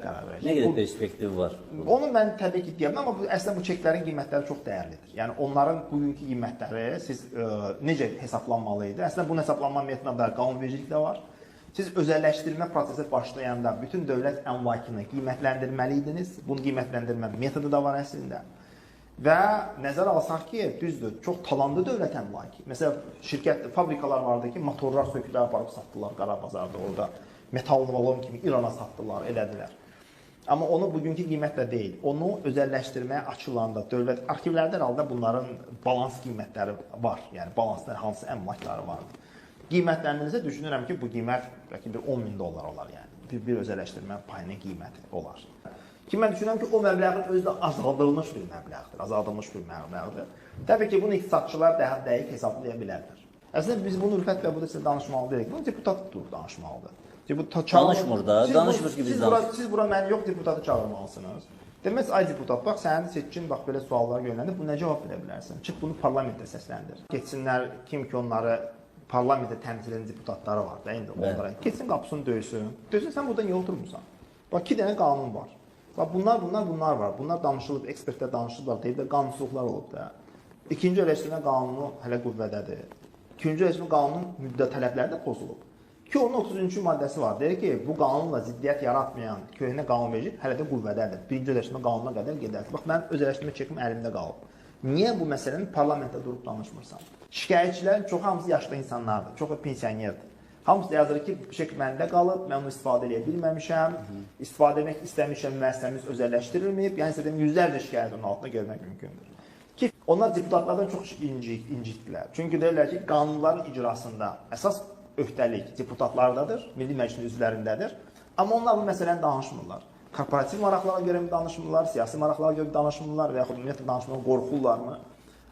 Nə qədər perspektivi var? Onu mən təbii ki deyəm, amma əslində bu çeklərin qiymətləri çox dəyərlidir. Yəni onların bugünkü qiymətləri siz necə hesablanmalı idi? Əslində bunun hesablanma metodunda qanunvericilik də var. Siz özəlləşdirmə prosesi başlayanda bütün dövlət əmlakını qiymətləndirməli idiniz. Bunun qiymətləndirmə metodu da var əslində. Və nəzərə alsaq ki, düzdür, çox talanlı dövlət əmlakı. Məsələn, şirkət, fabrikalar vardı ki, motorlar sökülər aparıb satdılar qara bazarda, orada metal valon kimi İrana satdılar, elədilər. Amma onu bugünkü qiymətlə deyil, onu özəlləşdirməyə açılanda dövlət arxivlərdə halda bunların balans qiymətləri var. Yəni balanslar hansı əmlakları vardır. Qiymətləndirilsə düşünürəm ki, bu qiymət bəlkə bir 10 min dollar olar yəni. Bir özəlləşdirmə payının qiyməti olar. Ki mən düşünürəm ki, o məbləğin özü də azaldılmış bir məbləğdir, azaldılmış bir məbləğdir. Təbii ki, bunu iqtisadçılar daha dəqiq hesablaya bilərlər. Əslində biz bunu Rüfət bəy burada sizə danışmalı deyək, bunu deputat durub danışmalıdır. Danışmır da, danışmır ki biz danışmır. Siz bura məni yox deputatı çağırmalısınız. Deməz, ay deputat, bax sənin seçkin, bax belə suallar göndərir, bu nə cavab verə bilərsən? Çıx bunu parlamentdə səsləndir. Keçsinlər, kim ki onları parlamentdə təmsil edən deputatları var da, indi onlara. Keçsin qapısını döysün. Döysün, sən burada niyə oturmursan? Bax, 2 dənə qanun var. Bax, bunlar var. Bunlar danışılıb, ekspertlər danışırlar, deyib də qanunsuzluqlar olub da. İkinci öləşdirmə qanunu hələ qüvvədədir. İkinci öləşdirmə qanunun müddət tələbləri də pozulub. Ki, onun 33-cü maddəsi var. Deyir ki, bu qanunla ziddiyyət yaratmayan köhnə qanunvericilik hələ də qüvvədədir. Birinci özləşdirmə qanununa qədər gedər. Bax, mənim özləşdirmə çekim əlimdə qalıb. Niyə bu məsələni parlamentdə durub danışmırsan? Şikayətçilərin çox hamısı yaşlı insanlardır, çoxu pensionerdir. Hamısı yazır ki, bu çek məndə qalıb, mən onu istifadə edə bilməmişəm, istifadə etmək istəmişəm, müəssisəmiz özəlləşdirilməyib. Yəni, sizə yüzlərlə şikayət onun altında görmək mümkündür. Ki, onlar deputatlardan çox incitdilər. Çünki deyirlər ki, qanunların icrasında əsas öhdəlik deputatlardadır, Milli Məclisin üzvlərindədir. Amma onlar bu məsələni danışmırlar. Korporativ maraqlara görə mi danışmırlar, siyasi maraqlara görə mi danışmırlar və yaxud ümumiyyətlə danışmadan qorxurlarmı?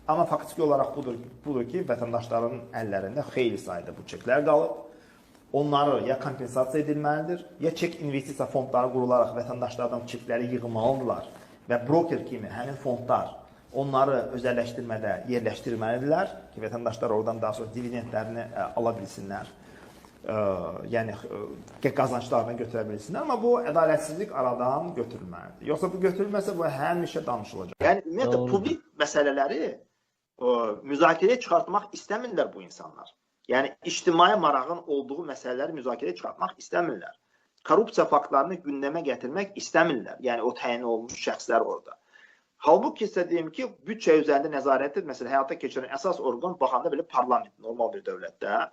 Amma faktiki olaraq budur ki, vətəndaşların əllərində xeyli sayda bu çeklər qalıb. Onları ya kompensasiya edilməlidir, ya çek investisiya fondları qurularaq vətəndaşlardan çekləri yığmalıdırlar və broker kimi həmin fondlar onları özəlləşdirmədə yerləşdirməlidirlər ki, vətəndaşlar oradan daha sonra dividendlərini ala bilsinlər, yəni qazanclarını götürə bilsinlər. Amma bu ədalətsizlik aradan götürülməlidir. Yoxsa bu götürülməsə bu həmişə danışılacaq. Yəni, ümumiyyətlə, publik məsələləri müzakirəyə çıxartmaq istəmirlər bu insanlar. Yəni, ictimai marağın olduğu məsələləri müzakirəyə çıxartmaq istəmirlər. Korrupsiya faktlarını gündəmə gətirmək istəmirlər. Yəni, o təyin olunmuş şəxslər orada. Halbuki isə deyim ki, bütçə üzərində nəzarətdir, məsələn, həyata keçirən əsas orqan baxanda belə parlament, normal bir dövlətdə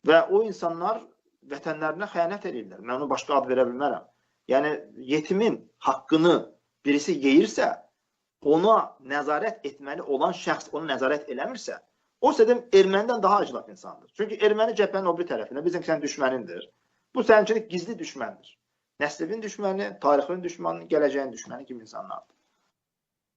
və o insanlar vətənlərinə xəyanət edirlər. Mən onu başqa ad verə bilmərəm. Yəni, yetimin haqqını birisi yeyirsə, ona nəzarət etməli olan şəxs onu nəzarət eləmirsə, o sədən ermənidən daha acılaq insandır. Çünki erməni cəbhənin o bir tərəfində bizim sən düşmənindir. Bu sənin üçün gizli düşməndir. Nəslinin düşməni, tarixin düşməni, gələcəyin düşməni kimi insanlardır.